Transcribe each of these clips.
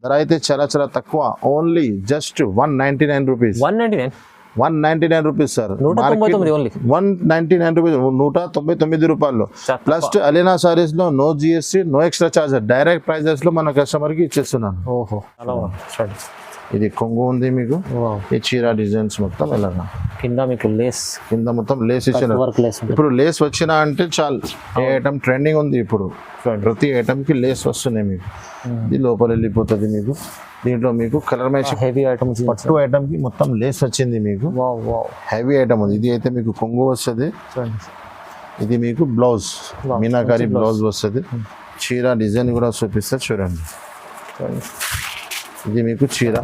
ధర అయితే చాలా చాలా తక్కువ, only just 199 rupees. 199 rupees sir. 199 rupees, 199 రూపాయలు. ప్లస్ అలీనా సారీస్ లో no GST, no extra charges, direct prices లో మన కస్టమర్ కి ఇచ్చేస్తున్నాను. ఓహో, ఇది కొంగు ఉంది మీకు, ఈ చీర డిజైన్స్ మొత్తం ఎలాగా కింద మీకు లేస్, కింద మొత్తం లేస్ ఇచ్చిన. ఇప్పుడు లేస్ వచ్చినా అంటే చాలు, ఏ ఐటమ్ ట్రెండింగ్ ఉంది ఇప్పుడు, ప్రతి ఐటమ్ కి లేస్ వస్తున్నాయి మీకు. ఇది లోపల వెళ్ళిపోతుంది మీకు. దీంట్లో మీకు కలర్ మ్యాచింగ్ హెవీ ఐటమ్స్, పట్టు ఐటమ్ కి మొత్తం లేస్ వచ్చింది మీకు. హెవీ ఐటమ్ ఉంది. ఇది అయితే మీకు కొంగు వస్తుంది. ఇది మీకు బ్లౌజ్, మీనాకారి బ్లౌజ్ వస్తుంది. చీర డిజైన్ కూడా చూపిస్తే చూడండి. ఇది మీకు చీర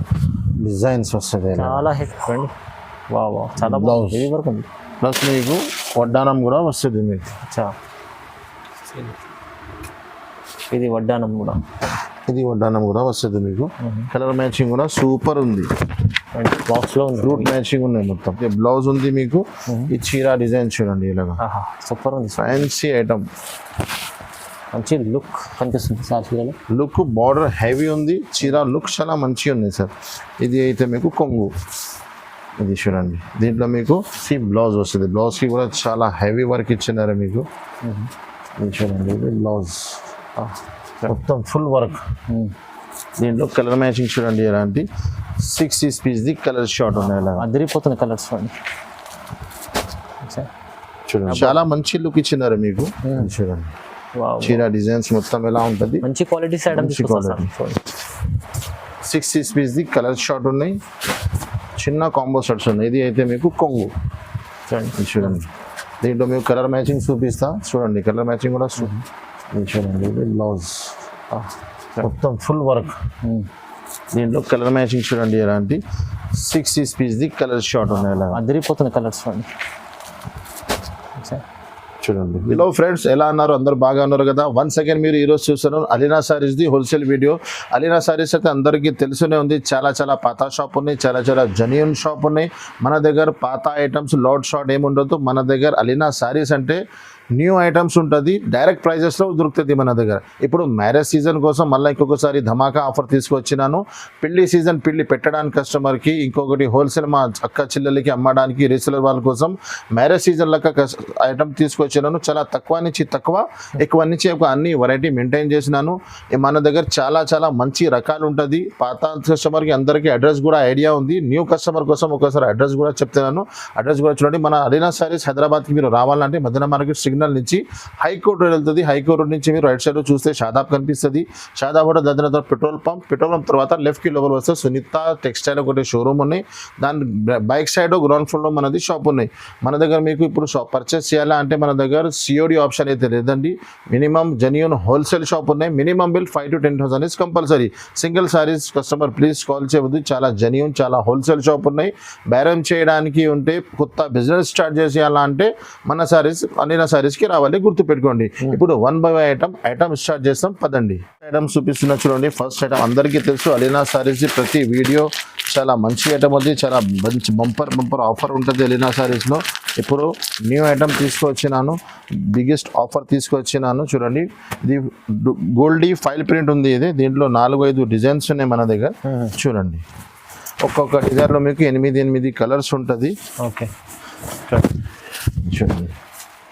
డిజైన్స్ వస్తుంది, చాలా హెవీ. చాలా బ్లౌజ్ ప్లస్ మీకు వడ్డానం కూడా వస్తుంది మీకు. ఇది వడ్డానం కూడా, ఇది వడ్డానం కూడా వస్తుంది మీకు. కలర్ మ్యాచింగ్ కూడా సూపర్ ఉంది. బాక్స్ లో ఫ్రూట్ మ్యాచింగ్ ఉన్నాయి మొత్తం. బ్లౌజ్ ఉంది మీకు. ఈ చీర డిజైన్ చూడండి ఇలాగా, సూపర్ ఉంది. ఫ్యాన్సీ ఐటమ్, మంచి లుక్ కనిపిస్తుంది సార్ చీరలో. లుక్ బార్డర్ హెవీ ఉంది, చీర లుక్ చాలా మంచిగా ఉంది సార్. ఇది అయితే మీకు కొంగు, ఇది చూడండి. దీంట్లో మీకు బ్లౌజ్ వస్తుంది. బ్లౌజ్కి కూడా చాలా హెవీ వర్క్ ఇచ్చినారు మీకు. ఇది చూడండి, ఇది బ్లౌజ్ మొత్తం ఫుల్ వర్క్. దీంట్లో కలర్ మ్యాచింగ్ చూడండి, ఎలాంటి 6 పీస్ది కలర్ షార్ట్ ఉన్నాయి. ఇలా అదిరిపోతుంది కలర్స్ చూడండి, చాలా మంచి లుక్ ఇచ్చినారు మీకు. చూడండి చీర డిజైన్స్ మొత్తం ఎలా ఉంటుంది, మంచి క్వాలిటీ. 6 పీస్ది కలర్ షార్ట్ ఉన్నాయి, చిన్న కాంబో షర్ట్స్ ఉన్నాయి. ఇది అయితే మీకు కొంగు చూడండి. దీంట్లో మీకు కలర్ మ్యాచింగ్ చూపిస్తా చూడండి. కలర్ మ్యాచింగ్ కూడా చూడండి. ఇది బ్లౌజ్ మొత్తం ఫుల్ వర్క్. దీంట్లో కలర్ మ్యాచింగ్ చూడండి, ఎలాంటి 6 పీస్ది కలర్ షార్ట్ ఉన్నాయి. ఇలా అదిరిపోతుంది కలర్స్ చూడండి. హలో ఫ్రెండ్స్, ఎలా అన్నారు? అందరు బాగా ఉన్నారు కదా? వన్స్ అగైన్ మీరు ఈరోజు చూస్తున్నారు Alina sarees the wholesale video. Alina saris అయితే అందరికీ తెలుసునే ఉంది. చాలా చాలా పాత షాప్ ఉన్నాయి, చాలా చాలా జెన్యూన్ షాప్ ఉన్నాయి. మన దగ్గర పాత ఐటమ్స్ లాట్ షార్ట్ ఏమి ఉండదు. మన దగ్గర అలీనా సారీస్ అంటే న్యూ ఐటమ్స్ ఉంటుంది, డైరెక్ట్ ప్రైజెస్లో దొరుకుతుంది మన దగ్గర. ఇప్పుడు మ్యారేజ్ సీజన్ కోసం మళ్ళీ ఇంకొకసారి ధమాకా ఆఫర్ తీసుకొచ్చినాను. పెళ్లి సీజన్ పెళ్లి పెట్టడానికి కస్టమర్కి, ఇంకొకటి హోల్సేల్ మా అక్క చెల్లెలకి అమ్మడానికి, రీసేలర్ వాళ్ళ కోసం మ్యారేజ్ సీజన్ లెక్క ఐటమ్ తీసుకొచ్చినాను. చాలా తక్కువ నుంచి తక్కువ, ఎక్కువ నుంచి ఎక్కువ అన్ని వెరైటీ మెయింటైన్ చేసినాను. మన దగ్గర చాలా చాలా మంచి రకాలు ఉంటుంది. పాత కస్టమర్కి అందరికీ అడ్రస్ కూడా ఐడియా ఉంది. న్యూ కస్టమర్ కోసం ఒకసారి అడ్రస్ కూడా చెప్తున్నాను. అడ్రస్ కూడా చూడండి. మన అలీనా సారీస్ హైదరాబాద్కి మీరు రావాలంటే మదీనా మార్కెట్ సిగ్నల్ నుంచి హైకోర్టు రోడ్ వెళ్తుంది. హైకోర్టు నుంచి మీరు రైట్ సైడ్ చూస్తే షాదాబ్ కనిపిస్తుంది. షాదాబ్ కూడా దాని తర్వాత పెట్రోల్ పంప్ తర్వాత లెఫ్ట్ కి లోపల వస్తే సునీత టెక్స్టైల్ ఒకటి షోరూమ్ ఉన్నాయి. దాని బైక్ సైడ్ గ్రౌండ్ ఫ్లోర్ లో మనది షాప్ ఉన్నాయి. మన దగ్గర మీకు ఇప్పుడు షాప్ పర్చేస్ చేయాలా అంటే మన దగ్గర సిఓడి ఆప్షన్ అయితే లేదండి. మినిమం జెన్యూన్ హోల్సేల్ షాప్ ఉన్నాయి. Minimum bill 5 to 10,000 is compulsory. Single saris customer please call చేయవద్దు. చాలా జెన్యూన్, చాలా హోల్సేల్ షాప్ ఉన్నాయి. బేరం చేయడానికి ఉంటే, కొత్త బిజినెస్ స్టార్ట్ చేసేయాలా అంటే మన సారీస్ అలీనా సారీస్కి రావాలి, గుర్తుపెట్టుకోండి. ఇప్పుడు 1 by 1 ఐటమ్ స్టార్ట్ చేస్తాం, పదండి. ఐటమ్ చూపిస్తున్నా చూడండి. ఫస్ట్ ఐటమ్ అందరికీ తెలుసు అలీనా సారీస్. ప్రతి వీడియో చాలా మంచి ఐటమ్ ఉంది, చాలా మంచి బంపర్ ఆఫర్ ఉంటుంది అలీనా సారీస్లో. ఇప్పుడు న్యూ ఐటమ్ తీసుకొచ్చినాను, బిగ్గెస్ట్ ఆఫర్ తీసుకొచ్చినాను. చూడండి, ఇది గోల్డీ ఫైల్ ప్రింట్ ఉంది. ఇది దీంట్లో 4-5 డిజైన్స్ ఉన్నాయి మన దగ్గర. చూడండి, ఒక్కొక్క డిజైన్లో మీకు 8 కలర్స్ ఉంటుంది. ఓకే, చూడండి.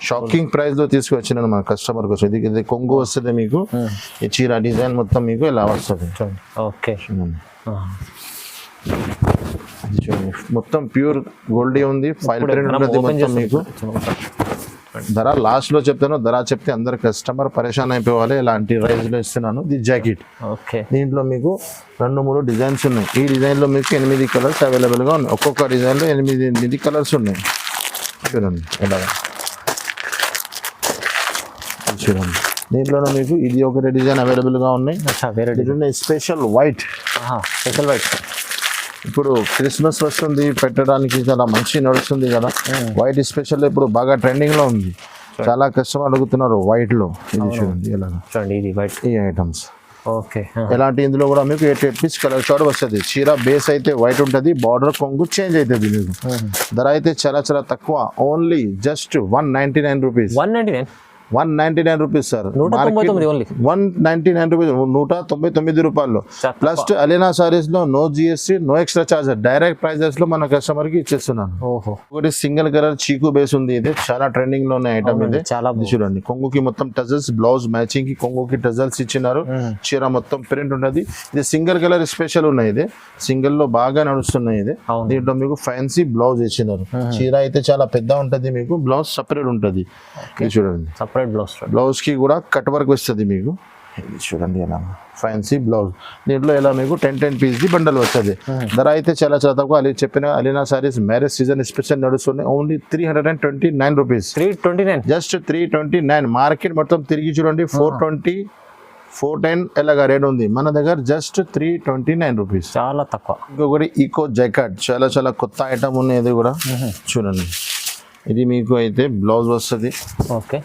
షాకింగ్ ప్రైస్ లో తీసుకొచ్చినాను మన కస్టమర్ కోసం. ఇది కొంగు వస్తుంది మీకు. ఈ చీర డిజైన్ మొత్తం మీకు ఇలా వస్తుంది. ఓకే, మొత్తం ప్యూర్ గోల్డీ ఉంది. ఫైల్ ప్రింట్ ఉంటుంది మొత్తం మీకు. ధర లాస్ట్ లో చెప్తాను. ధర చెప్తే అందరు కస్టమర్ పరేషాన్ అయిపోవాలి. ఇలాంటి ప్రైస్ లో ఇస్తున్నాను. ఇది జాకెట్. దీంట్లో మీకు 2-3 డిజైన్స్ ఉన్నాయి. ఈ డిజైన్ లో మీకు 8 కలర్స్ అవైలబుల్ గా ఉన్నాయి. ఒక్కొక్క డిజైన్ లో 8 కలర్స్ ఉన్నాయి. చూడండి ఎలా చూడండి. దీంట్లో మీకు ఇది ఒకటి డిజైన్ అవైలబుల్ గా ఉన్నాయి. Special white. ఇప్పుడు క్రిస్మస్ వస్తుంది, పెట్టడానికి చాలా మంచి నడుస్తుంది కదా. వైట్ స్పెషల్ ఇప్పుడు బాగా ట్రెండింగ్ లో ఉంది. చాలా కస్టమర్ అడుగుతున్నారు వైట్ లో. ఇది చూడండి ఎలా చూడండి, ఇది వైట్. ఈ ఐటమ్స్ ఓకే. ఎలాంటి ఇందులో కూడా మీకు 8 పీస్ కలర్ షార్ట్ వస్తుంది. చీర బేస్ అయితే వైట్ ఉంటుంది, బార్డర్ కొంగు చేంజ్ అవుతుంది మీకు. ధర అయితే చాలా చాలా తక్కువ, only just 199 rupees. 199 rupees sir. 199 only. 199 rupees, 199 రూపాయలు. ప్లస్ అలీనా సారీస్ లో no GST, no extra charges, direct prices లో మన కస్టమర్ కి ఇచ్చేస్తున్నాను. ఓహో, ఒకటి సింగిల్ కలర్ చీకు బేస్ ఉంది, ఇది చాలా ట్రెండింగ్ లో ఉన్న ఐటమ్. ఇది చాలా ఇది చూడండి, కొంగుకి మొత్తం టజల్స్, బ్లౌజ్ మ్యాచింగ్ కి కొంగుకి టజల్స్ ఇచ్చినారు. చీర మొత్తం ప్రింట్ ఉంటది. ఇది సింగిల్ కలర్ స్పెషల్ ఉన్నాయి, ఇది సింగిల్ లో బాగా నడుస్తున్నాయి. ఇది దీంట్లో మీకు ఫ్యాన్సీ బ్లౌజ్ ఇచ్చినారు. చీర అయితే చాలా పెద్ద ఉంటది, మీకు బ్లౌజ్ సపరేట్ ఉంటది. ఇది చూడండి, సపరేట్ బ్లౌజ్. బ్లౌజ్ కి కూడా కట్ వర్క్ వస్తుంది మీకు. ఇది చూడండి ఎలా ఫ్యాన్సీ బ్లౌజ్. దీంట్లో ఎలా మీకు 10 పీస్ ది బండల్ వస్తుంది. ధర అయితే చాలా చాలా తక్కువ. అది చెప్పిన Alina sarees marriage season special నడుస్తున్నాయి. Only 329 rupees. 329, జస్ట్ 329. మార్కెట్ మొత్తం తిరిగి చూడండి 420, 410 ఎలాగా రేట్ ఉంది. మన దగ్గర జస్ట్ 329 రూపీస్, చాలా తక్కువ. ఇంకొకటి ఈకో జాకెట్, చాలా చాలా కొత్త ఐటమ్ ఉన్నాయి. ఇది కూడా చూడండి, ఇది మీకు అయితే బ్లౌజ్ వస్తుంది. ఓకే,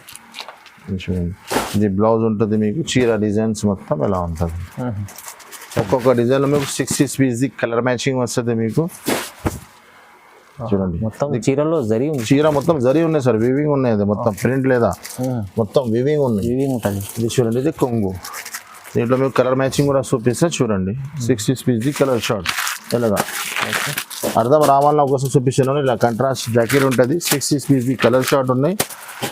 చూడండి, ఇది బ్లౌజ్ ఉంటుంది మీకు. చీర డిజైన్స్ మొత్తం ఎలా ఉంటుంది. ఒక్కొక్క డిజైన్లో మీకు 6 పీస్ కలర్ మ్యాచింగ్ వస్తుంది మీకు. చూడండి, మొత్తం చీరలో జరీ ఉంది. చీర మొత్తం జరీ ఉన్నాయి సార్, వివింగ్ ఉన్నాయి. అది మొత్తం ప్రింట్ లేదా, మొత్తం వివింగ్ ఉన్నాయి. వివింగ్ ఉంటుంది. ఇది చూడండి, ఇది కొంగు. దీంట్లో మీకు కలర్ మ్యాచింగ్ కూడా చూపిస్తే చూడండి. 6 పీస్ కలర్ షార్ట్ ఎలాగా అర్థం రావాలన్న కోసం చూపిస్తున్నాను. ఇలా కంట్రాస్ట్ జాకెట్ ఉంటుంది. 6 పీస్ కలర్ షార్ట్ ఉన్నాయి.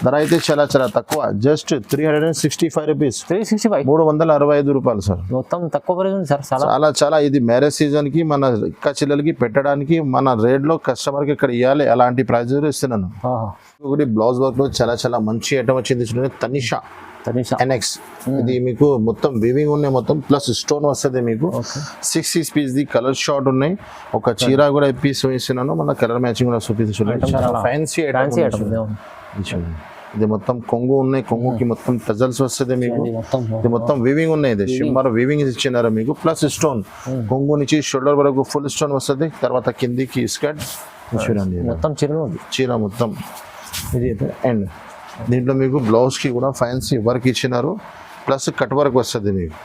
ధర అయితే చాలా చాలా తక్కువ, జస్ట్ 365 రూపీస్. 365, 365 రూపాయలు సార్. మొత్తం తక్కువ ప్రైస్ ఉంది సార్. చాలా చాలా ఇది మ్యారేజ్ సీజన్ కి మన ఇక్క చిల్లలకి పెట్టడానికి మన రేట్ లో కస్టమర్ కి ఇక్కడ ఇవ్వాలి, అలాంటి ప్రైస్ ఇస్తున్నాను. ఒకటి బ్లౌజ్ వర్క్ లో చాలా చాలా మంచి ఐటమ్ వచ్చింది చూడండి, తనిషా NX. ఇది మీకు మొత్తం వీవింగ్ ఉన్నాయి, మొత్తం ప్లస్ స్టోన్ వస్తుంది మీకు. 6 పీస్ కలర్ షార్ట్ ఉన్నాయి. ఒక చీర కూడా పీస్ వేస్తున్నాను, మన కలర్ మ్యాచింగ్ కూడా చూపిస్తున్నాను. Fancy item. ఇది మొత్తం కొంగు ఉన్నాయి, కొంగుకి మొత్తం టజల్స్ వస్తుంది మీకు. ఇది మొత్తం వీవింగ్ ఉన్నాయి, ఇది షిమ్మర్ వీవింగ్ ఇచ్చినారు మీకు. ప్లస్ స్టోన్, కొంగు నుంచి షోల్డర్ వరకు ఫుల్ స్టోన్ వస్తుంది. తర్వాత కిందికి స్కర్ట్ చూడండి, మొత్తం చీర మొత్తం. ఇది అండ్ దీంట్లో మీకు బ్లౌజ్కి కూడా ఫ్యాన్సీ వర్క్ ఇచ్చినారు, ప్లస్ కట్ వర్క్ వస్తుంది మీకు.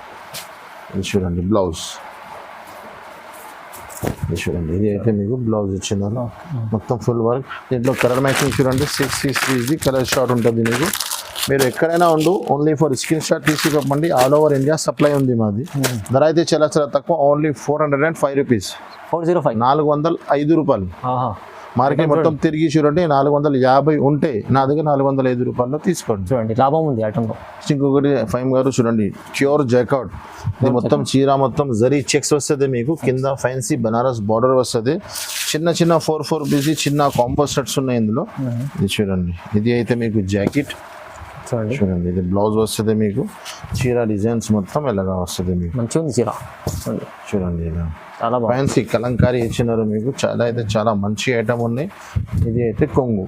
ఇది చూడండి బ్లౌజ్, ఇది చూడండి, ఇది అయితే మీకు బ్లౌజ్ ఇచ్చినారు మొత్తం ఫుల్ వర్క్. దీంట్లో కలర్ మ్యాచింగ్ చూడండి, 6 పీస్ కలర్ షార్ట్ ఉంటుంది మీకు. మీరు ఎక్కడైనా ఉండు, ఓన్లీ ఫర్ స్క్రీన్ షాట్ తీసి పంపండి. ఆల్ ఓవర్ ఇండియా సప్లై ఉంది మాది. ధర అయితే చాలా చాలా తక్కువ, ఓన్లీ 405 రూపీస్. 405 రూపాయలు. మార్కెట్ మొత్తం తిరిగి చూడండి 450 ఉంటే నా దగ్గర 405 రూపాయల్లో తీసుకోండి. చూడండి, లాభం ఉంది ఐటమ్. ఇంకొకటి ఫైమ్ గారు చూడండి, ప్యూర్ జాకెట్. ఇది మొత్తం చీర మొత్తం జరీ చెక్స్ వస్తుంది మీకు. కింద ఫ్యాన్సీ బనారస్ బార్డర్ వస్తుంది. చిన్న చిన్న 4 పీస్ చిన్న కాంబో సెట్స్ ఉన్నాయి ఇందులో. ఇది చూడండి, ఇది అయితే మీకు జాకెట్. చూడండి, ఇది బ్లౌజ్ వస్తుంది మీకు. చీర డిజైన్స్ మొత్తం ఎలాగా వస్తుంది మీకు, మంచిగా ఉంది చీర. చూడండి ఇలా చాలా ఫ్యాన్సీ కలంకారీ ఇచ్చినారు మీకు. చాలా అయితే చాలా మంచి ఐటమ్ ఉన్నాయి. ఇది అయితే కొంగు.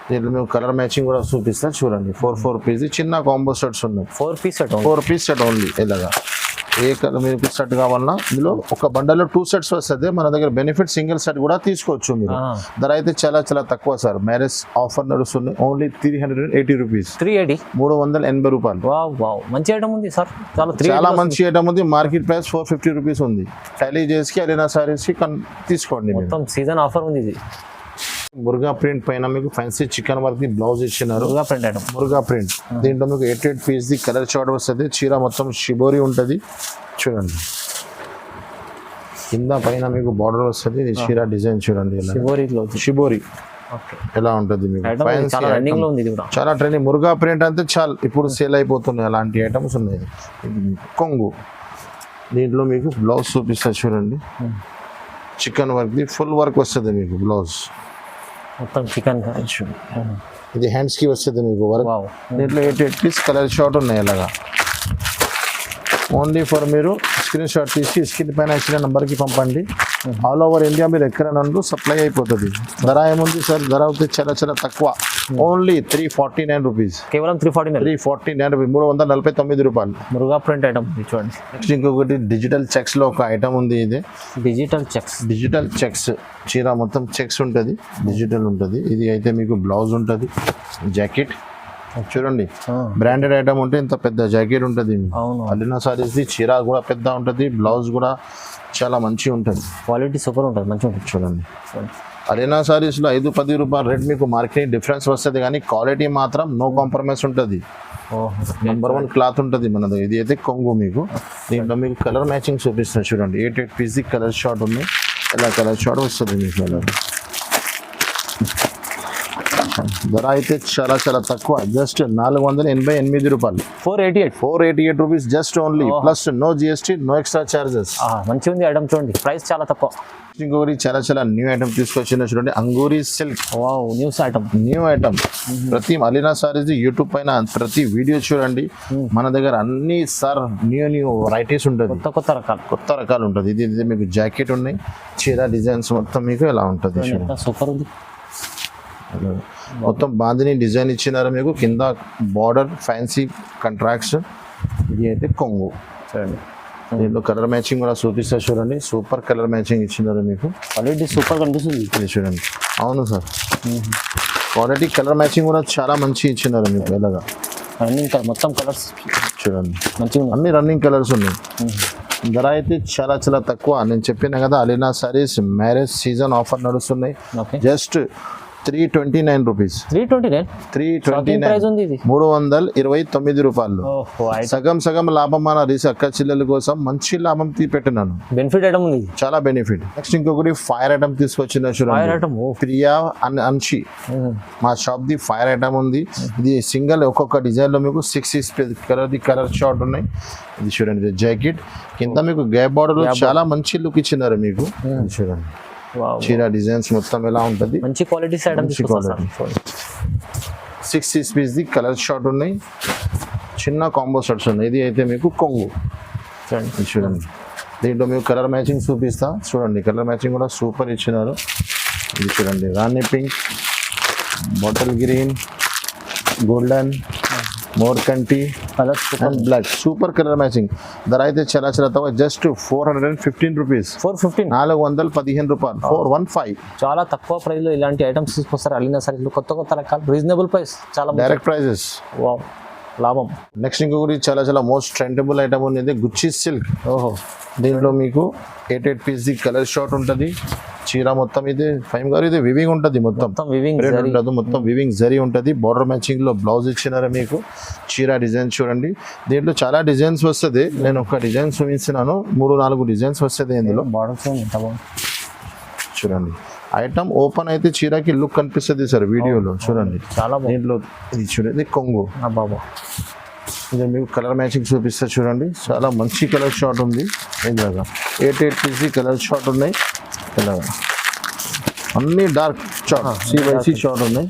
దీంట్లో మేము కలర్ మ్యాచింగ్ కూడా చూపిస్తాను చూడండి. 4 పీస్ చిన్న కాంబో సెట్స్ ఉన్నాయి. 4 పీస్ సెట్ ఓన్లీ. ఇలాగా ఏ కలర్ మీకు సెట్ కావాలన్నా ఇందులో ఒక బండల్లో 2 సెట్స్ వస్తుంది. మన దగ్గర బెనిఫిట్ సింగిల్ సెట్ కూడా తీసుకోవచ్చు మీరు. ధర అయితే చాలా చాలా తక్కువ సార్. మ్యారేజ్ ఆఫర్ నడుస్తుంది. Only 380 rupees. 380 రూపాయలు. మంచి ఐటమ్ ఉంది సార్, చాలా మంచి ఐటమ్ ఉంది. మార్కెట్ ప్రైస్ 450 రూపీస్ ఉంది. టైలీ చేసి అలీనా సారీస్ కి తీసుకోండి. మొత్తం సీజన్ ఆఫర్ ఉంది. ఇది మురుగా ప్రింట్ పైన మీకు fancy chicken work the blouse ఇచ్చినారు. మురుగా ప్రింట్. దీంట్లో మీకు 8 పీస్ ది కలర్ షార్ట్ వస్తుంది. చీర మొత్తం షిబోరి ఉంటుంది. చూడండి, కింద పైన మీకు బార్డర్ వస్తుంది. ఇది చీర డిజైన్ చూడండి, షిబోరి ఎలా ఉంటుంది మీకు. చాలా ట్రెండింగ్. మురుగా ప్రింట్ అంటే చాలా ఇప్పుడు సేల్ అయిపోతున్నాయి, అలాంటి ఐటమ్స్ ఉన్నాయి. కొంగు. దీంట్లో మీకు బ్లౌజ్ చూపిస్తారు చూడండి, chicken work the full work వస్తుంది మీకు. బ్లౌజ్ మొత్తం చికెన్. ఇది హ్యాండ్స్ కి వస్తుంది మీకు వర్క్. దీంట్లో 8 పీస్ కలర్ షార్ట్ ఉన్నాయి. అలాగా ఓన్లీ ఫర్ మీరు స్క్రీన్ షాట్ తీసి స్క్రీన్ పైన ఇచ్చిన నెంబర్కి పంపండి. ఆల్ ఓవర్ ఇండియా మీరు ఎక్కడైనా సప్లై అయిపోతుంది. ధర ఏముంది సార్, ధర అయితే చాలా చాలా తక్కువ. Only 349 rupees. కేవలం 349 రూపీస్, 349 రూపాయలు. మురుగా ప్రింట్ ఐటమ్ చూడండి. నెక్స్ట్ ఇంకొకటి డిజిటల్ చెక్స్ లో ఒక ఐటమ్ ఉంది. ఇది డిజిటల్ చెక్స్ చీర మొత్తం చెక్స్ ఉంటుంది, డిజిటల్ ఉంటుంది. ఇది అయితే మీకు బ్లౌజ్ ఉంటుంది, జాకెట్. చూడండి బ్రాండెడ్ ఐటమ్ ఉంటే ఇంత పెద్ద జాకెట్ ఉంటుంది అవును అలీనా సారీస్ ది చీర కూడా పెద్ద ఉంటుంది, బ్లౌజ్ కూడా చాలా మంచిగా ఉంటుంది, క్వాలిటీ సూపర్ ఉంటుంది, మంచిగా ఉంటుంది. చూడండి అలీనా సారీస్లో 5-10 రూపాయల రేట్ మీకు మార్కెట్ డిఫరెన్స్ వస్తుంది, కానీ క్వాలిటీ మాత్రం నో కాంప్రమైజ్ ఉంటుంది. నెంబర్ 1 క్లాత్ ఉంటుంది మనది. ఇది అయితే కొంగు మీకు. దీంట్లో మీకు కలర్ మ్యాచింగ్ చూపిస్తాను చూడండి. 8 పీస్ కలర్ షార్ట్ ఉంది, ఇలా కలర్ షార్ట్ వస్తుంది మీకు. ధర అయితే చాలా చాలా తక్కువ, జస్ట్ 488 రూపాయలు. 488 rupees just only, plus no GST, no extra charges. మంచిగా ఉంది ఐటమ్, చూడండి ప్రైస్ చాలా తక్కువ. ఇంకొకటి చాలా చాలా న్యూ ఐటమ్ తీసుకొచ్చిన చూడండి, Angoori silk. Wow, new item. ప్రతి అలీనా సారీస్ యూట్యూబ్ పైన ప్రతి వీడియో చూడండి. మన దగ్గర అన్ని సార్ న్యూ వెరైటీస్ ఉంటుంది, కొత్త రకాలు ఉంటుంది. ఇది మీకు జాకెట్ ఉన్నాయి, చీర డిజైన్స్ మొత్తం మీకు ఎలా ఉంటుంది, సూపర్ ఉంది. మొత్తం బాందిని డిజైన్ ఇచ్చినారు మీకు, కింద బార్డర్ ఫ్యాన్సీ కంట్రాక్ట్స్. ఇది అయితే కొంగు చూడండి. దీంట్లో కలర్ మ్యాచింగ్ కూడా చూపిస్తా చూడండి, సూపర్ కలర్ మ్యాచింగ్ ఇచ్చినారు మీకు. క్వాలిటీ సూపర్ కనిపిస్తుంది ఇది చూడండి. అవును సార్, క్వాలిటీ కలర్ మ్యాచింగ్ కూడా చాలా మంచి ఇచ్చినారు మీకు. ఎలాగా రన్నింగ్ మొత్తం కలర్స్ చూడండి, మంచిగా అన్ని రన్నింగ్ కలర్స్ ఉన్నాయి. ధర అయితే చాలా చాలా తక్కువ. నేను చెప్పిన కదా Alina sarees marriage season offer నడుస్తున్నాయి. Just 329 rupees. 329 రూపాయలు. సగం లాభం మన అక్క చిల్లల కోసం మంచి లాభం పెట్టినాను. బెనిఫిట్ ఐటమ్ ఉంది, చాలా బెనిఫిట్. నెక్స్ట్ ఇంకొకటి ఫైర్ ఐటమ్ తీసుకొచ్చిన చూడండి, ప్రియా అన్షి. మా షాప్ ది ఫైర్ ఐటమ్ ఉంది. ఇది సింగిల్ ఒక్కొక్క డిజైన్ లో మీకు 6 కలర్ షార్ట్ ఉన్నాయి. ఇది చూడండి, ఇది జాకెట్ కింద మీకు గ్యాప్ బార్డర్ చాలా మంచి లుక్ ఇచ్చినారు మీకు. చూడండి చీర డిజైన్స్ మొత్తం ఎలా ఉంటుంది, మంచి క్వాలిటీ 6 పీస్ ది కలర్ షార్ట్ ఉన్నాయి, చిన్న కాంబో షర్ట్స్ ఉన్నాయి. ఇది అయితే మీకు కొంగు చూడండి. దీంట్లో మీకు కలర్ మ్యాచింగ్ చూపిస్తా చూడండి, కలర్ మ్యాచింగ్ కూడా సూపర్ ఇచ్చినారు. ఇది చూడండి, రాణి పింక్, బాటిల్ గ్రీన్, గోల్డెన్, మోర్కంటి and black, super colour matching. ధర అయితే చాలా చాలా తక్కువ, జస్ట్ 415 రూపీస్. 415 రూపాయలు. 415. చాలా తక్కువ ప్రైస్ లో ఇలాంటి ఐటమ్స్ తీసుకొస్తారు అలీనా సారీస్. కొత్త రకాలు, రీజనబుల్ ప్రైస్, చాలా డైరెక్ట్ ప్రైజెస్, లాభం. నెక్స్ట్ ఇంకొకటి చాలా చాలా మోస్ట్ ట్రెండబుల్ ఐటమ్ ఉంది, గుచ్చి సిల్క్. దీంట్లో మీకు 8 పీస్ ది కలర్ షార్ట్ ఉంటుంది. చీర మొత్తం ఇది ఫైమ్ గారు ఇది వివింగ్ ఉంటుంది, మొత్తం ఉండదు, మొత్తం వివింగ్ జరీ ఉంటుంది. బార్డర్ మ్యాచింగ్ లో బ్లౌజ్ ఇచ్చినారు మీకు. చీర డిజైన్ చూడండి, దీంట్లో చాలా డిజైన్స్ వస్తుంది. నేను ఒక డిజైన్ చూపిస్తున్నాను, 3-4 డిజైన్స్ వస్తుంది ఇందులో. చూడండి, ఐటమ్ ఓపెన్ అయితే చీరకి లుక్ కనిపిస్తుంది సార్ వీడియోలో. చూడండి దీంట్లో ఇది చూడండి కొంగు. ఇది మీకు కలర్ మ్యాచింగ్ చూపిస్తే చూడండి, చాలా మంచి కలర్ షార్ట్ ఉంది. ఇలాగా 8 పీస్ కలర్ షార్ట్ ఉన్నాయి. ఇలాగా అన్ని డార్క్ షార్ట్, CYC షార్ట్ ఉన్నాయి.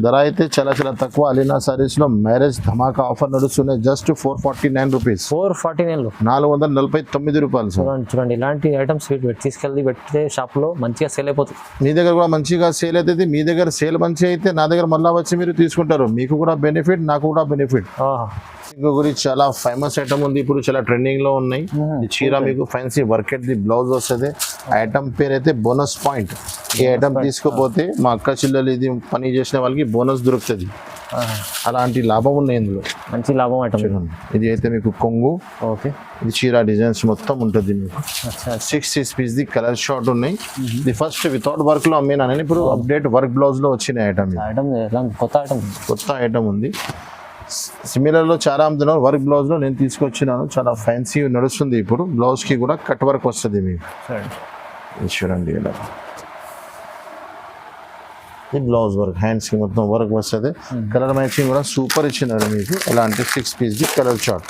ధర అయితే చాలా చాలా తక్కువ. అలీనా సారీస్ లో మ్యారేజ్ ధమాకా ఆఫర్ నడుస్తున్నాయి, జస్ట్ 449 రూపీస్. 449 రూపాయలు సార్. చూడండి ఇలాంటి ఐటమ్స్ తీసుకెళ్ళి పెడితే షాప్ లో మంచిగా సేల్ అయిపోతుంది. మీ దగ్గర కూడా మంచిగా సేల్ అవుతుంది. మీ దగ్గర సేల్ మంచిగా అయితే నా దగ్గర మళ్ళీ వచ్చి మీరు తీసుకుంటారు. మీకు కూడా బెనిఫిట్, నాకు కూడా బెనిఫిట్. ఇంకొకటి చాలా ఫేమస్ ఐటమ్ ఉంది, ఇప్పుడు చాలా ట్రెండింగ్ లో ఉన్నాయి. ఈ చీర మీకు ఫ్యాన్సీ వర్కెట్ ది బ్లౌజ్ వస్తుంది. ఐటమ్ పేరు అయితే బోనస్ పాయింట్. ఈ ఐటమ్ తీసుకోపోతే మా అక్క చెల్లెలు ఇది పని చేసిన వాళ్ళకి బోనస్ దొరుకుతుంది. అలాంటి లాభం ఉన్నాయి ఇందులో, మంచి లాభం ఐటమ్. ఇది అయితే మీకు కొంగు. ఇది చీర డిజైన్స్ మొత్తం ఉంటుంది మీకు. 6 పీస్ ది కలర్ షార్ట్ ఉన్నాయి. ఇది ఫస్ట్ వితౌట్ వర్క్ లో అమ్మినా, ఇప్పుడు అప్డేట్ వర్క్ బ్లౌజ్ లో వచ్చిన ఐటమ్. కొత్త ఐటమ్ ఉంది. సిమిలర్ లో చాలా అమ్ముతున్నారు. వర్క్ బ్లౌజ్ లో నేను తీసుకొచ్చినాను, చాలా ఫ్యాన్సీ నడుస్తుంది. ఇప్పుడు బ్లౌజ్ కి కూడా కట్ వర్క్ వస్తుంది మీకు. చూడండి ఇలా ఈ బ్లౌజ్ వర్క్, హ్యాండ్స్ కి మొత్తం వర్క్ వస్తుంది. కలర్ మ్యాచింగ్ కూడా సూపర్ ఇచ్చినారు మీకు. ఎలా అంటే 6 పీస్ ది కలర్ షార్ట్.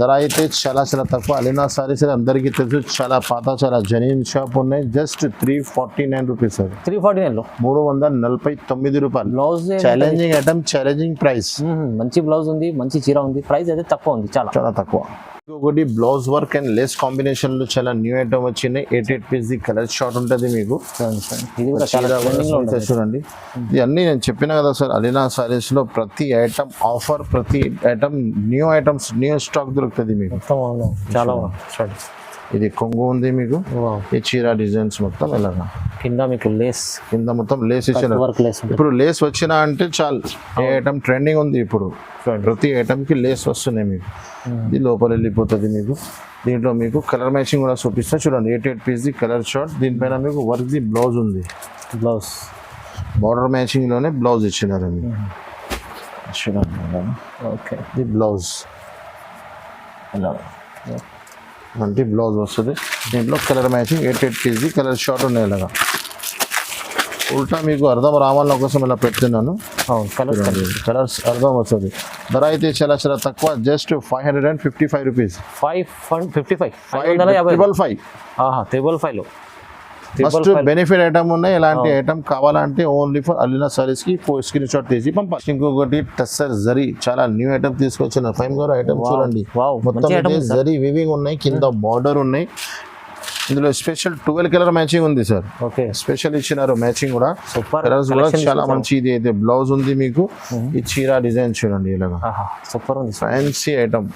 ధర అయితే చాలా చాలా తక్కువ. అలీనా సారీస్ అందరికీ తెలుసు, చాలా పాత, చాలా జెన్యూన్ షాప్ ఉన్నాయి. Just 349 rupees sir. 349 రూపాయలు. Blouse challenging item, challenging price. మంచి బ్లౌజ్ ఉంది, మంచి చీర ఉంది. ప్రైస్ అయితే తక్కువ ఉంది, చాలా చాలా తక్కువ. ఇంకొకటి blouse work and less combination లో చాలా న్యూ ఐటమ్ వచ్చినాయి. 8 పీస్ ది కలర్ షార్ట్ ఉంటుంది మీకు. చూడండి, ఇది అన్ని నేను చెప్పిన కదా సార్, అలీనా సారీస్ లో ప్రతి ఐటమ్ ఆఫర్, ప్రతి item new items, new stock దొరుకుతుంది మీకు. చాలా ఇది కొంగు ఉంది మీకు. వావ్. ఈ చీర డిజైన్స్ మొత్తం ఇలాగా కింద మీకు లేస్ కింద మొత్తం లేస్ ఇచ్చిన. వర్క్ లేస్ ఉంటుంది. ఇప్పుడు లేస్ వచ్చినా అంటే చాలు. ఏ ఐటమ్ ట్రెండింగ్ ఉంది ఇప్పుడు, ప్రతి ఐటమ్ కి లేస్ వస్తున్నాయి మీకు. ఇది లోపల వెళ్ళిపోతుంది మీకు. దీంట్లో మీకు కలర్ మ్యాచింగ్ కూడా చూపిస్తా చూడండి. 8 పీస్ ది కలర్ షార్ట్. దీనిపైన మీకు వర్క్ ది బ్లౌజ్ ఉంది. బ్లౌజ్ బార్డర్ మ్యాచింగ్ లోనే బ్లౌజ్ ఇచ్చినారు మీకు. చూడండి ఓకే. ఇది బ్లౌజ్ ఇలా అంటే బ్లౌజ్ వస్తుంది. దీంట్లో కలర్ మ్యాచింగ్ 8 పీస్ ది కలర్ షార్ట్ ఉన్నాయి. ఇలాగా ఉల్టా మీకు అర్థం రావాల కోసం ఇలా పెడుతున్నాను. కలర్స్ అర్థం వస్తుంది. ధర అయితే చాలా చాలా తక్కువ, జస్ట్ 555 రూపీస్. 555 555. 555 లో ఫస్ట్ బెనిఫిట్ ఐటమ్ ఉన్నాయి. ఇలాంటి ఐటమ్ కావాలంటే ఓన్లీ ఫర్ అలీనా సారీస్ కి స్క్రీన్ షాట్ తీసి పంపాలి. ఇంకొకటి టస్సర్ జరీ, చాలా న్యూ ఐటమ్ తీసుకొచ్చిన. ఫైమ్ గారు ఐటమ్ చూడండి, మొత్తం జరీ వివింగ్ ఉన్నాయి, కింద బార్డర్ ఉన్నాయి. ఇందులో స్పెషల్ 12 కలర్ మ్యాచింగ్ ఉంది సార్. ఓకే. స్పెషల్ ఇచ్చినారు మ్యాచింగ్ కూడా. సూపర్ కలర్స్ కూడా చాలా మంచి. ఇది అయితే బ్లౌజ్ ఉంది మీకు. ఈ చీర డిజైన్ చూడండి ఇలాగా సూపర్ ఉంది. ఫ్యాన్సీ ఐటమ్,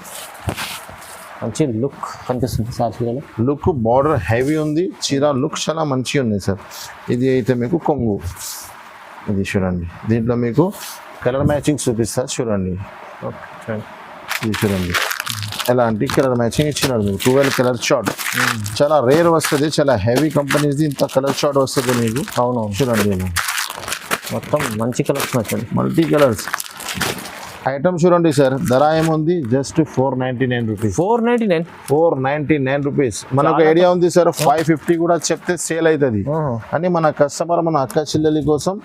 మంచి లుక్ కనిపిస్తుంది సార్ చీరలో. లుక్ బార్డర్ హెవీ ఉంది. చీర లుక్ చాలా మంచిగా ఉంది సార్. ఇది అయితే మీకు కొంగు. ఇది చూడండి, దీంట్లో మీకు కలర్ మ్యాచింగ్ చూపిస్తారు చూడండి. ఇది చూడండి ఎలాంటి కలర్ మ్యాచింగ్ ఇచ్చినారు మీకు. 12 కలర్ షార్ట్, చాలా రేర్ వస్తుంది, చాలా హెవీ కంపెనీస్ ఇంత కలర్ షార్ట్ వస్తుంది మీకు. అవునవును. చూడండి మొత్తం మంచి కలర్స్ నచ్చండి, మల్టీ కలర్స్ ఐటమ్ చూడండి సార్. ధర ఏముంది, జస్ట్ 499 రూపీస్. 499 రూపీస్. మనకు ఐడియా ఉంది సార్ 550 కూడా చెప్తే సేల్ అవుతుంది అని మన కస్టమర్, మన అక్క చెల్లెలి కోసం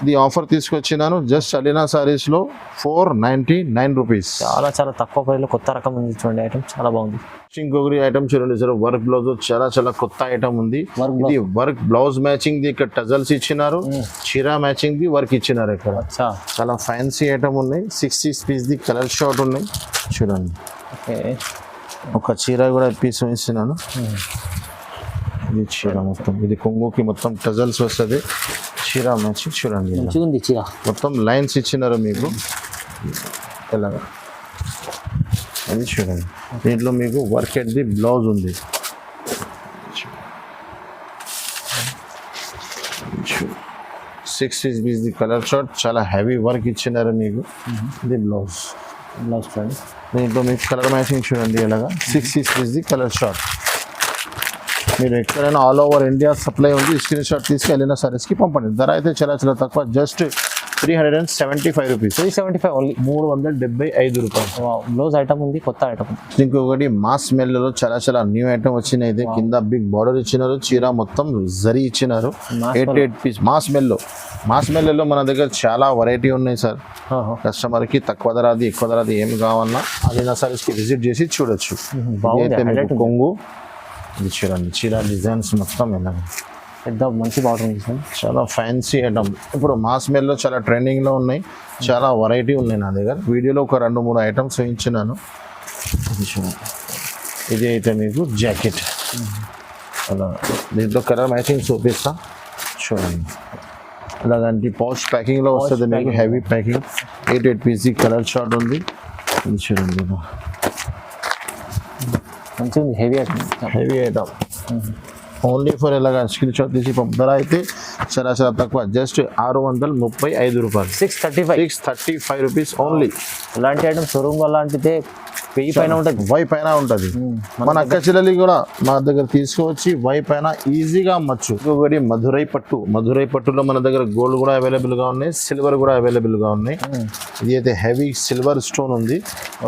ఇది ఆఫర్ తీసుకొచ్చినాను. జస్ట్ అలీనా సారీస్ లో 499 రూపీస్. చాలా చాలా తక్కువ ప్రైస్ లో కొత్త రకం ఉంది చూడండి. ఐటమ్ చాలా బాగుంది. ఇంకొకరి ఐటమ్ చూడండి సార్, వర్క్ బ్లౌజ్ చాలా చాలా కొత్త ఐటమ్ ఉంది. ఇది వర్క్ బ్లౌజ్ మ్యాచింగ్ ది ఇక్కడ టజల్స్ ఇచ్చినారు, చీరా మ్యాచింగ్ ది వర్క్ ఇచ్చినారు. ఇక్కడ చాలా ఫ్యాన్సీ ఐటమ్ ఉన్నాయి. 60 పీస్ ది కలర్ షార్ట్ ఉన్నాయి చూడండి. ఒక చీర కూడా పీస్ ఇస్తున్నాను. ఇది చీర మొత్తం, ఇది కొంగుకి మొత్తం టజల్స్ వస్తుంది. చీర మ్యాచింగ్ చూడండి, మొత్తం లైన్స్ ఇచ్చినారు మీకు ఎలాగా. అది చూడండి, దీంట్లో మీకు వర్క్ ది బ్లౌజ్ ఉంది. 60 పీస్ ది కలర్ షార్ట్, చాలా హెవీ వర్క్ ఇచ్చినారు మీకు. ఇది బ్లౌజ్ చూడండి. దీంట్లో మీకు కలర్ మ్యాచింగ్ చూడండి ఎలాగా. 60 పీస్ ది కలర్ షార్ట్. మీరు ఎక్కడైనా ఆల్ ఓవర్ ఇండియా సప్లై ఉంది. స్క్రీన్ షాట్ తీసుకు అలీనా సారీస్కి పంపండి. ధర అయితే చాలా చాలా తక్కువ, జస్ట్ 375 రూపీస్. 375 ఓన్లీ, 375 రూపాయలు. బ్లౌజ్ ఐటమ్ ఉంది, కొత్త ఐటమ్ ఉంది. ఇంకొకటి మాస్ మెల్లలో చాలా చాలా న్యూ ఐటమ్ వచ్చినాయి. అయితే కింద బిగ్ బార్డర్ ఇచ్చినారు, చీర మొత్తం జరీ ఇచ్చినారు. 8 పీస్ మాస్ మెల్లలో మన దగ్గర చాలా వెరైటీ ఉన్నాయి సార్. కస్టమర్కి తక్కువ ధరది ఎక్కువ ధరది ఏం కావాలన్నా అలీనా సారీస్కి విజిట్ చేసి చూడొచ్చు. అయితే మీకు కొంగు, ఇది చూడండి చీర డిజైన్స్ మొత్తం ఎలా పెద్ద మంచి బార్డర్ ఉంది సార్. చాలా ఫ్యాన్సీ ఐటమ్. ఇప్పుడు మాస్ మెల్లో చాలా ట్రెండింగ్లో ఉన్నాయి, చాలా వెరైటీ ఉన్నాయి నా దగ్గర. వీడియోలో ఒక 2-3 ఐటమ్స్ వేయించినాను. ఇది చూడండి, ఇది అయితే మీకు జాకెట్ అలా. దీంట్లో కలర్ మ్యాచింగ్ చూపిస్తా చూడండి. అలాగంటే పౌచ్ ప్యాకింగ్లో వస్తుంది మీకు, heavy packing. 8 piece colour short ఉంది. ఇది చూడండి మంచిగా ఉంది, హెవీ ఐటమ్. ఓన్లీ ఫర్ ఇలాగా స్క్రీన్ షాట్ తీసి ధర అయితే చాలా చాలా తక్కువ, జస్ట్ 635 రూపాయలు. 635 రూపీస్ ఓన్లీ. ఇలాంటి ఐటమ్ షోరూమ్ అలాంటిదే 1000 పైన ఉంటుంది, 1000 పైన ఉంటుంది. మన అక్క చెల్లెలి కూడా మా దగ్గర తీసుకువచ్చి 1000 పైన ఈజీగా అమ్మచ్చు. ఇంకొకటి మధురై పట్టులో మన దగ్గర గోల్డ్ కూడా అవైలబుల్గా ఉన్నాయి, సిల్వర్ కూడా అవైలబుల్గా ఉన్నాయి. ఇది అయితే హెవీ సిల్వర్ స్టోన్ ఉంది.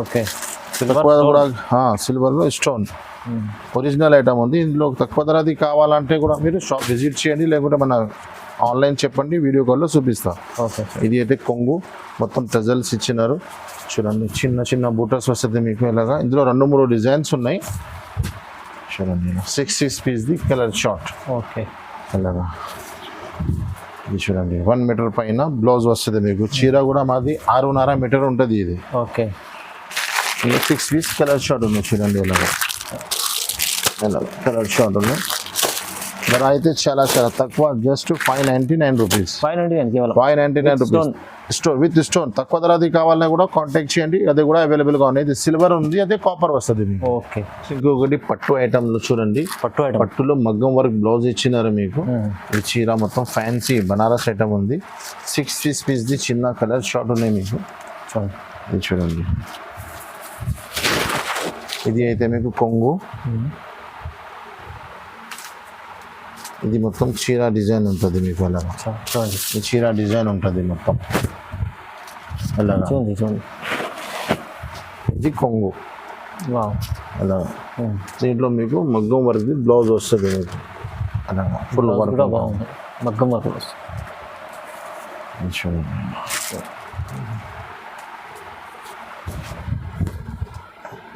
ఓకే, సిల్వర్లో స్టోన్ ఒరిజినల్ ఐటమ్ ఉంది. ఇందులో తక్కువ ధరది కావాలంటే కూడా మీరు షాప్ విజిట్ చేయండి, లేకుంటే మన ఆన్లైన్ చెప్పండి, వీడియో కాల్లో చూపిస్తాం. ఓకే. ఇది అయితే కొంగు, మొత్తం టజల్స్ ఇచ్చినారు చూడండి. చిన్న చిన్న బూటర్స్ వస్తుంది మీకు ఇలాగా. ఇందులో 2-3 డిజైన్స్ ఉన్నాయి చూడండి. 6 పీస్ ది కలర్ షార్ట్. ఓకే, ఇలాగా ఇది చూడండి. 1 మీటర్ పైన బ్లౌజ్ వస్తుంది మీకు. చీర కూడా మాది 6.5 మీటర్ ఉంటుంది ఇది. ఓకే. 6 పీస్ కలర్ షార్ట్ ఉన్నాయి చూడండి. ఇలాగా కలర్ షార్ట్ ఉన్నాయి. ధర అయితే చాలా చాలా తక్కువ, జస్ట్ 599 రూపీస్. 599 కేవలం. 599 రూపీస్ స్టోన్ విత్ స్టోన్. తక్కువ ధరది కావాలన్నా కూడా కాంటాక్ట్ చేయండి, అది కూడా అవైలబుల్గా ఉన్నాయి. ఇది సిల్వర్ ఉంది, అదే కాపర్ వస్తుంది మీకు. ఓకే. ఇంకొకటి పట్టు ఐటమ్లు చూడండి, పట్టు ఐటమ్. పట్టులో మగ్గం వర్క్ బ్లౌజ్ ఇచ్చినారు మీకు. ఈ చీర మొత్తం ఫ్యాన్సీ బనారస్ ఐటమ్ ఉంది. 6 పీస్ది చిన్న కలర్ షార్ట్ ఉన్నాయి మీకు. చూడండి ఇది చూడండి, ఇది అయితే మీకు కొంగు. ఇది మొత్తం చీర డిజైన్ ఉంటుంది మీకు. అలా చూడండి, ఈ చీర డిజైన్ ఉంటుంది మొత్తం అలా. చూడండి చూడండి, ఇది కొంగు వావ్. అలా. దీంట్లో మీకు మగ్గం వర్క్ బ్లౌజ్ వస్తుంది మీకు అలా, ఫుల్ వర్క్ కూడా బాగుంది, మగ్గం వర్క్ వస్తుంది. చూడండి,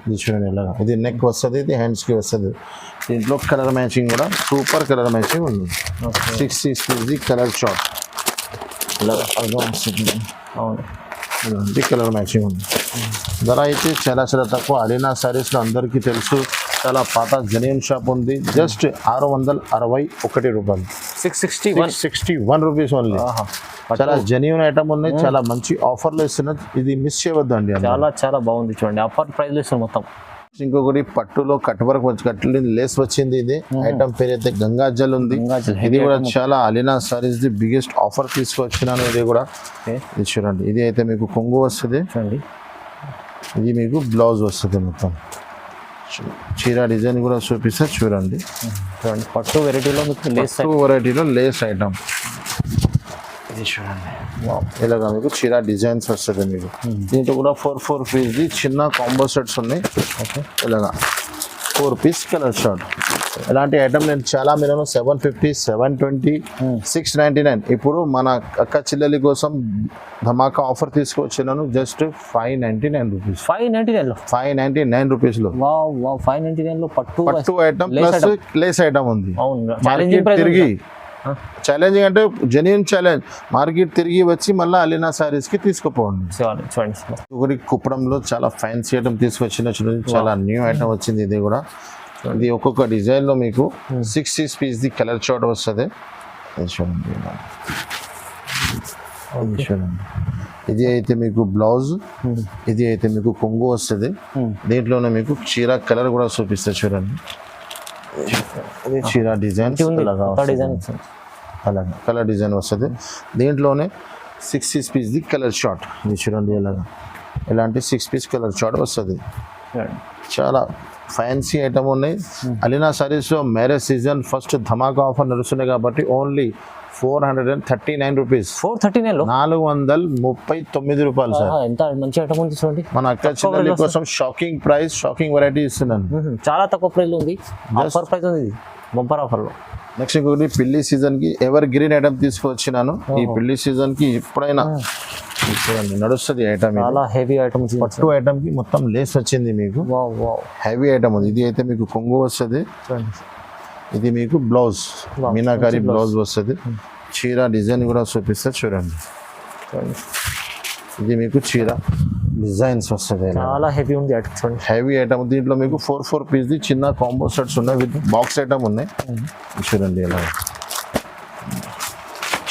ఇది చూడండి ఎలాగా. ఇది నెక్ వస్తుంది, ఇది హ్యాండ్స్కి వస్తుంది. దీంట్లో కలర్ మ్యాచింగ్ కూడా సూపర్ కలర్ మ్యాచింగ్ ఉంది. 6 పీస్ది కలర్ షార్ట్ ఇలా అర్థం వస్తుంది. అవును, ఇది కలర్ మ్యాచింగ్ ఉంది. ధర అయితే చాలా చాలా తక్కువ. అలీనా సారీస్లో అందరికీ తెలుసు, చాలా పాత జెన్యూన్ షాప్ ఉంది. జస్ట్ 661 రూపాయలు, 661 రూపీస్ ఓన్లీ. చాలా జెన్యూన్ ఐటమ్ ఉన్నాయి, చాలా మంచి ఆఫర్లు ఇస్తున్నారు. ఇది మిస్ చేయవద్దండి. చాలా చాలా బాగుంది చూడండి, ఆఫర్ ప్రైస్ ఇస్తుంది మొత్తం. ఇంకొకటి పట్టులో కట్ వర్క్ కట్టింది లేస్ వచ్చింది. ఇది ఐటమ్ పేరు అయితే గంగాజల్ ఉంది. ఇది కూడా చాలా Alina sarees the biggest offer తీసుకొచ్చినాను. ఇది కూడా ఇది చూడండి, ఇది అయితే మీకు కొంగు వస్తుంది. చూడండి, ఇది మీకు బ్లౌజ్ వస్తుంది మొత్తం. చీర డిజైన్ కూడా చూపిస్తే చూడండి. చూడండి, పట్టు వెరైటీలో మీకు లేస్, పట్టు వెరైటీలో లేస్ ఐటమ్. ఇది చూడండి, ఇలాగా మీకు చీర డిజైన్స్ వస్తుంది మీకు. దీంట్లో కూడా 4 పీస్ది చిన్న కాంబో సెట్స్ ఉన్నాయి. ఓకే, ఇలాగా 4 పీస్ కలర్ షార్ట్. ఇలాంటి ఐటమ్ నేను చాలా మీరు 750, 720, 699. ఇప్పుడు మన అక్క చెల్లెలి కోసం ధమాకా ఆఫర్ తీసుకొచ్చినాను. Just 599 rupees. 599 రూపీస్లో. వావ్ వావ్, 599 లో పట్టు ఐటమ్ ప్లస్ లేస్ ఐటమ్ ఉంది. అవును, మార్కెట్ తిరిగి ఛాలెంజింగ్ అంటే జెన్యూన్ ఛాలెంజ్. మార్కెట్ తిరిగి వచ్చి మళ్ళీ అలీనా సారీస్కి తీసుకుపోండి. చూడండి, ఒకటి కుప్పడంలో చాలా ఫ్యాన్సీ ఐటమ్ తీసుకొచ్చిన చూడండి, చాలా న్యూ ఐటమ్ వచ్చింది. ఇది కూడా ఇది ఒక్కొక్క డిజైన్లో మీకు 6 పీస్ది కలర్ షార్ట్ వస్తుంది. ఇది చూడండి, ఇది చూడండి. ఇది అయితే మీకు బ్లౌజ్, ఇది అయితే మీకు కొంగు వస్తుంది. దీంట్లోనే మీకు చీర కలర్ కూడా చూపిస్తుంది చూడండి. ఇది చీర డిజైన్ అలాగా కలర్ డిజైన్ వస్తుంది. దీంట్లోనే 6 పీస్ది కలర్ షార్ట్. ఇది చూడండి ఎలాగా, ఇలాంటి 6 పీస్ కలర్ షార్ట్ వస్తుంది. చాలా ఫ్యాన్సీ ఐటమ్ ఉన్నాయి. అలీనా సారీస్లో మ్యారేజ్ సీజన్ ఫస్ట్ ధమాకా ఆఫర్ నడుస్తున్నాయి కాబట్టి ఓన్లీ 439 రూపీస్. 439 439 రూపాయలు సార్. ఎంత మంచి ఐటమ్ ఉంది చూడండి. మన అక్క చెల్లెల కోసం షాకింగ్ ప్రైస్, షాకింగ్ వెరైటీ ఇస్తున్నాను. చాలా తక్కువ ప్రైస్ ఉంది, ఆఫర్ ప్రైస్ ఉంది, ఇది బంపర్ ఆఫర్లో. నెక్స్ట్ ఇంకొకటి పెళ్లి సీజన్కి ఎవర్ గ్రీన్ ఐటమ్ తీసుకొచ్చినాను. ఈ పెళ్లి సీజన్కి ఎప్పుడైనా నడుస్తుంది ఐటమ్. చాలా హెవీ ఐటమ్, పట్టు ఐటమ్కి మొత్తం లేస్ వచ్చింది మీకు. హెవీ ఐటమ్ ఉంది. ఇది అయితే మీకు కొంగు వస్తుంది. ఇది మీకు బ్లౌజ్, మీనాకారి బ్లౌజ్ వస్తుంది. చీర డిజైన్ కూడా చూపిస్తే చూడండి. ఇది మీకు చీర డిజైన్స్ వస్తుంది. చాలా హెవీ ఉంది ఐటమ్. Heavy item. దీంట్లో మీకు 4 పీస్ది చిన్న కాంబో సెట్స్ ఉన్నాయి, విత్ బాక్స్ ఐటమ్ ఉన్నాయి. చూడండి ఇలా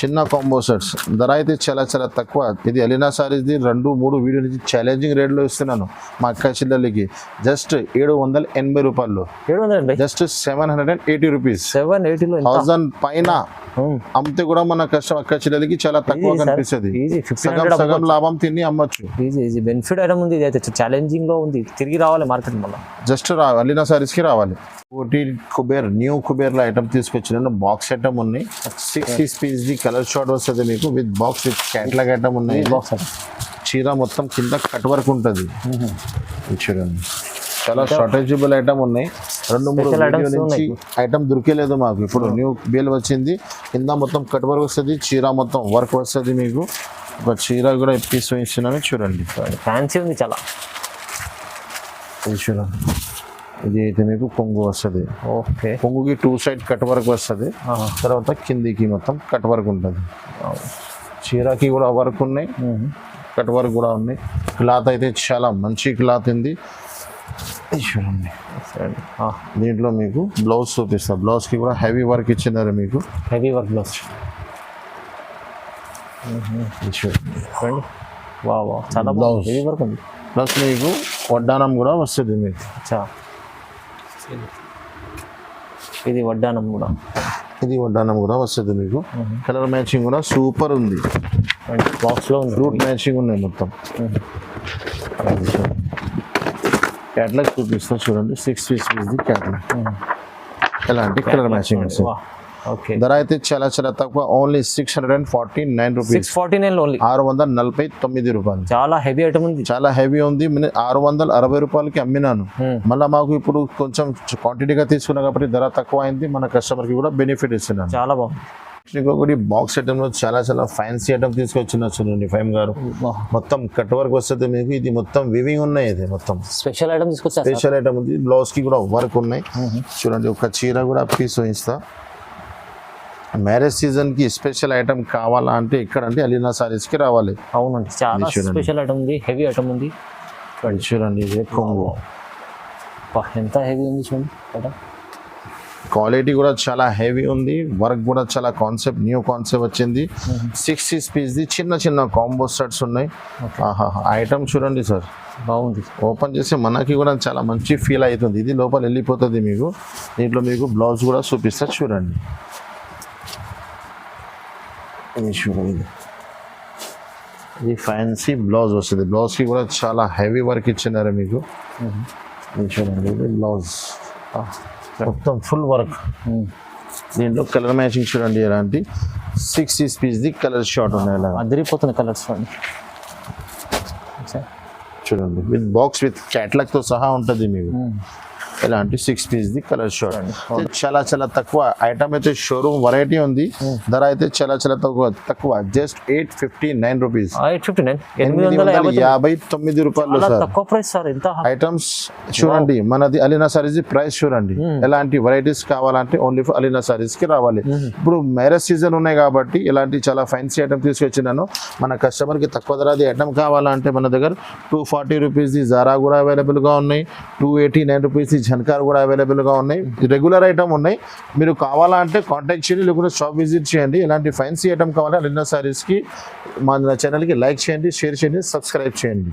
చిన్న కాంబో సెట్స్. ధర అయితే చాలా చాలా తక్కువ. ఇది అలీనా సారీస్ది 2-3 వీడియో నుంచి ఛాలెంజింగ్ రేట్లో ఇస్తున్నాను మా అక్క చెల్లెలకి. జస్ట్ 780 రూపాయలు, జస్ట్ 780 రూపీస్. 1000 పైన అమ్మితే కూడా మన కష్టం అక్క చెల్లెలకి చాలా తక్కువ కనిపిస్తుంది. సగం లాభం తిని అమ్మచ్చు. ఈజీ బెనిఫిట్ ఐటమ్ ఉంది. ఇది అయితే ఛాలెంజింగ్ లో ఉంది, తిరిగి రావాలి మార్కెట్ మళ్ళీ. జస్ట్ అలీనా సారీస్కి రావాలి. ఒకటి కుబేర్, న్యూ కుబేర్లో ఐటమ్ తీసుకొచ్చిన బాక్స్ ఐటమ్ ఉన్నాయి. 6 పీస్ది కలర్ షార్ట్ వస్తుంది మీకు, with box, with catalogue item ఉన్నాయి. చీర మొత్తం కింద కట్ వర్క్ ఉంటుంది. చూడండి, చాలా షార్టేజబుల్ ఐటమ్ ఉన్నాయి. 2-3 వీడియో నుంచి ఐటమ్ దొరికేలేదు మాకు. ఇప్పుడు న్యూ బేల్ వచ్చింది, కింద మొత్తం కట్ వర్క్ వస్తుంది, చీర మొత్తం వర్క్ వస్తుంది మీకు. ఒక చీర కూడా పీస్ ఇస్తున్నాను చూడండి, ఫ్యాన్సీ ఉంది చాలా. ఇది చూడండి, ఇది అయితే మీకు కొంగు వస్తుంది. ఓకే, కొంగుకి 2 సైడ్ కట్ వర్క్ వస్తుంది. తర్వాత కిందికి మొత్తం కట్ వర్క్ ఉంటుంది. చీరకి కూడా వర్క్ ఉన్నాయి, కట్ వర్క్ కూడా ఉన్నాయి. క్లాత్ అయితే చాలా మంచి క్లాత్ ఉంది. ఇది చూడండి, చూడండి దీంట్లో మీకు బ్లౌజ్ చూపిస్తా. బ్లౌజ్కి కూడా హెవీ వర్క్ ఇచ్చినారు మీకు. హెవీ వర్క్ బ్లౌజ్ ఇది చూడండి, చూడండి. వా వా చాలా Blouse. హెవీ వర్క్ ఉంది. ప్లస్ మీకు వడ్డానం కూడా వస్తుంది మీకు. అచ్చా ఇది వడ్డానం కూడా. ఇది వడ్డానం కూడా వస్తుంది మీకు. కలర్ మ్యాచింగ్ కూడా సూపర్ ఉంది. బాక్స్లో ఉంది. ఫ్రూట్ మ్యాచింగ్ ఉన్నాయి మొత్తం. క్యాట్లాగ్ చూపిస్తా చూడండి. 6 పీస్ ఇది క్యాట్లాగ్. ఎలాంటి కలర్ మ్యాచింగ్ వస్తుంది. ఓకే ధర అయితే చాలా చాలా తక్కువ, ఓన్లీ 649 రూపీస్. 649 ఓన్లీ. 649 రూపాయలు. చాలా హెవీ ఐటమ్ ఉంది. చాలా హెవీ ఉంది. 660 రూపాయలకి అమ్మినాను. మళ్ళీ మాకు ఇప్పుడు కొంచెం క్వాంటిటీగా తీసుకున్నా కాబట్టి ధర తక్కువ అయింది. మన కస్టమర్కి కూడా బెనిఫిట్ ఇస్తున్నాను. చాలా బాగుంది. ఇంకొకటి బాక్స్ ఐటమ్ లో చాలా చాలా ఫ్యాన్సీ ఐటమ్ తీసుకొచ్చిన చూడండి ఫైమ్ గారు. మొత్తం కట్ వర్క్ వస్తుంది మీకు. ఇది మొత్తం వివింగ్ ఉన్నాయి. ఇది మొత్తం స్పెషల్ ఐటమ్ తీసుకొచ్చారు. స్పెషల్ ఐటమ్ ఉంది. బ్లౌజ్ కి కూడా వర్క్ ఉన్నాయి చూడండి. ఒక చీర కూడా పీస్ ఇస్తా. మ్యారేజ్ సీజన్ కి స్పెషల్ ఐటమ్ కావాలా అంటే ఇక్కడ అంటే అలీనా సారీస్ కి రావాలి. అవునండి, చాలా స్పెషల్ ఐటమ్ ఉంది. హెవీ ఐటమ్ ఉంది. చూడండి ఇది కొంగు. ఎంత హెవీ ఉంది చూడండి ఐటమ్. క్వాలిటీ కూడా చాలా హెవీ ఉంది. వర్క్ కూడా చాలా కాన్సెప్ట్, న్యూ కాన్సెప్ట్ వచ్చింది. 6 పీస్ ది చిన్న చిన్న కాంబో సెట్స్ ఉన్నాయి. ఐటమ్ చూడండి సార్, బాగుంది. ఓపెన్ చేసి మనకి కూడా చాలా మంచి ఫీల్ అవుతుంది. ఇది లోపల వెళ్ళిపోతుంది మీకు. దీంట్లో మీకు బ్లౌజ్ కూడా చూపిస్తా చూడండి. ఇది చూడండి, ఇది ఫ్యాన్సీ బ్లౌజ్ వస్తుంది. బ్లౌజ్కి కూడా చాలా హెవీ వర్క్ ఇచ్చినారు మీకు. ఇది చూడండి, ఇది బ్లౌజ్ మొత్తం ఫుల్ వర్క్. దీంట్లో కలర్ మ్యాచింగ్ చూడండి. ఎలాంటి 6 పీస్ది కలర్ షార్ట్ ఉన్నాయి. అలా అదిరిపోతుంది కలర్స్ చూడండి. చూడండి విత్ బాక్స్ విత్ క్యాట్లాగ్తో సహా ఉంటుంది మీకు. ఇలాంటి 6 పీస్ది కలర్ షార్ట్. చాలా చాలా తక్కువ ఐటమ్ అయితే షోరూమ్ వెరైటీ ఉంది. ధర అయితే చాలా చాలా తక్కువ జస్ట్ 859 రూపీస్. 859 రూపాయలు సార్. తక్కువ ప్రైస్ సార్. ఎంత ఐటమ్స్ చూడండి. మనది అలీనా సారీస్ ప్రైస్ చూడండి. ఎలాంటి వెరైటీస్ కావాలంటే ఓన్లీ ఫర్ అలీనా సారీస్ కి రావాలి. ఇప్పుడు మ్యారేజ్ సీజన్ ఉన్నాయి కాబట్టి ఇలాంటి చాలా ఫ్యాన్సీ ఐటమ్ తీసుకొచ్చినాను. మన కస్టమర్ కి తక్కువ ధరది ఐటమ్ కావాలంటే మన దగ్గర 240 రూపీస్ జారా కూడా అవైలబుల్ గా ఉన్నాయి. 289 రూపీస్ జన్కార్ కూడా అవైలబుల్ గా ఉన్నాయి. రెగ్యులర్ ఐటమ్ ఉన్నాయి. మీరు కావాలంటే కాంటాక్ట్ చేయండి, లేకుంటే షాప్ విజిట్ చేయండి. ఇలాంటి ఫ్యాన్సీ ఐటమ్ కావాలంటే అలీనా సారీస్ కి మన ఛానల్ కి లైక్ చేయండి, షేర్ చేయండి, సబ్స్క్రైబ్ చేయండి.